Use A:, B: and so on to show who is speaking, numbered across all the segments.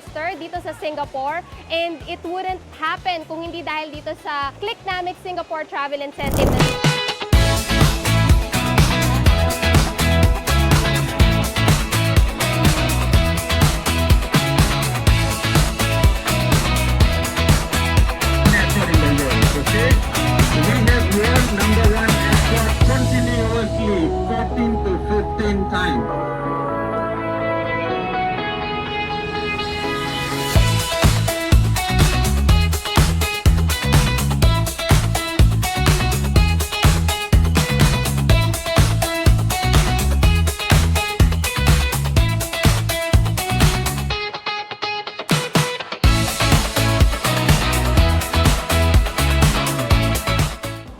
A: register dito sa Singapore, and it wouldn't happen kung hindi dahil dito sa Clicknomics Singapore Travel Incentive.
B: Continuously 14 to 15 times.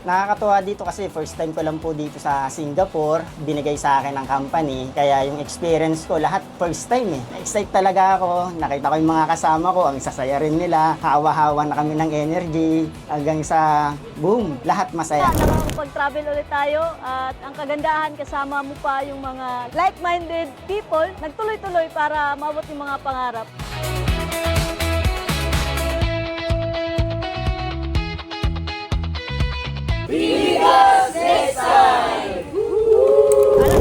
C: Nakakatuwa dito kasi first time ko lang po dito sa Singapore, binigay sa akin ng company, kaya yung experience ko lahat first time eh. Na-excite talaga ako, nakita ko yung mga kasama ko, ang sasaya rin nila, hawa-hawa na kami ng energy, hanggang sa boom, lahat masaya.
D: Nakakapag-travel ulit tayo at ang kagandahan kasama mo pa yung mga like-minded people, nagtuloy-tuloy para maabot yung mga pangarap.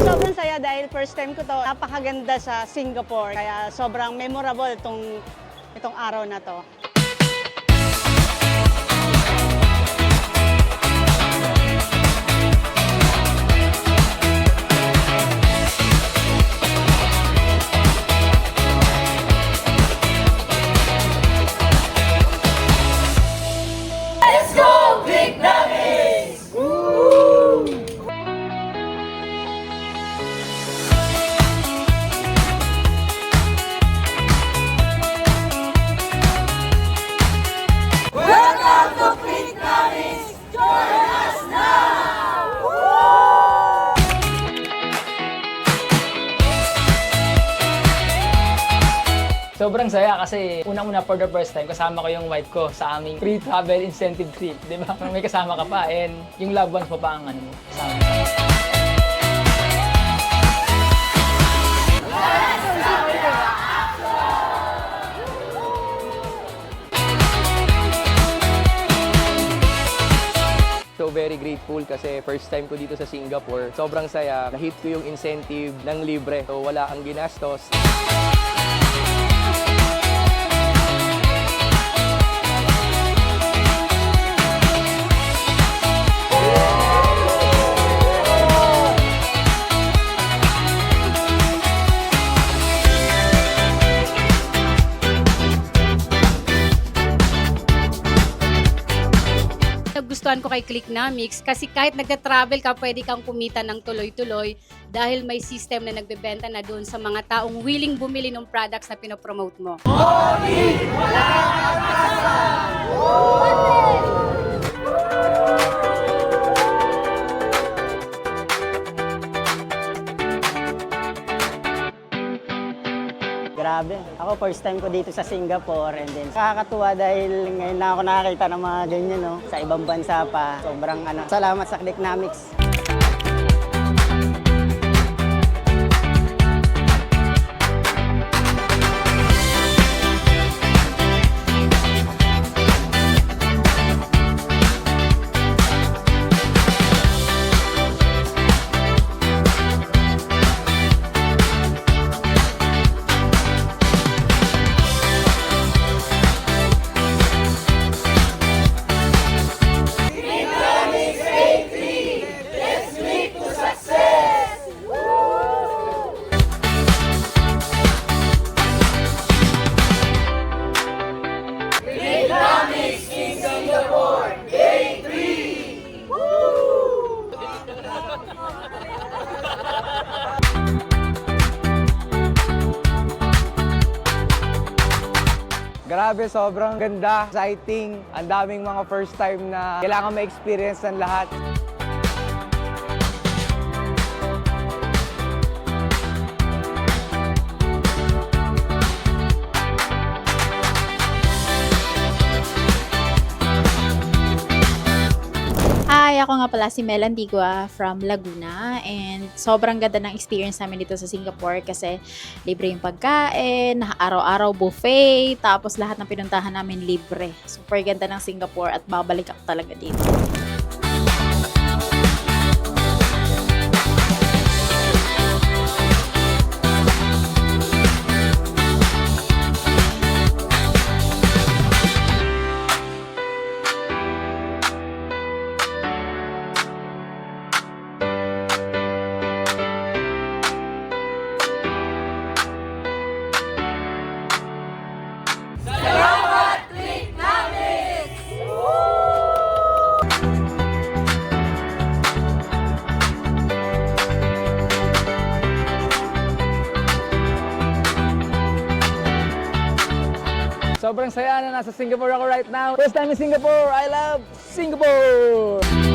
E: Sobrang saya dahil first time ko to. Napakaganda sa Singapore. Kaya sobrang memorable itong araw na to.
F: Sobrang saya kasi unang-una for the first time kasama ko yung wife ko sa aming free travel incentive trip, di ba? May kasama ka pa and yung loved ones mo pa ang kasama.
G: So very grateful kasi first time ko dito sa Singapore. Sobrang saya. Na-hit ko yung incentive ng libre. So wala kang ginastos.
H: Nagustuhan ko kay Clicknomics kasi kahit nagta-travel ka, pwede kang kumita ng tuloy-tuloy dahil may system na nagbebenta na doon sa mga taong willing bumili ng products na pinopromote mo.
C: Grabe. Ako first time ko dito sa Singapore and then nakakatuwa dahil ngayon na ako nakakita ng mga ganyan no, sa ibang bansa pa. Sobrang salamat sa Clicknomics.
G: Grabe, sobrang ganda, exciting. Ang daming mga first time na kailangan ma-experience ng lahat.
I: Hi, ako nga pala si Mel Antigua from Laguna and sobrang ganda ng experience namin dito sa Singapore kasi libre yung pagkain, araw-araw buffet, tapos lahat ng pinuntahan namin libre. Super ganda ng Singapore at babalik ako talaga dito.
F: Sobrang saya na nasa Singapore ako right now. First time in Singapore. I love Singapore!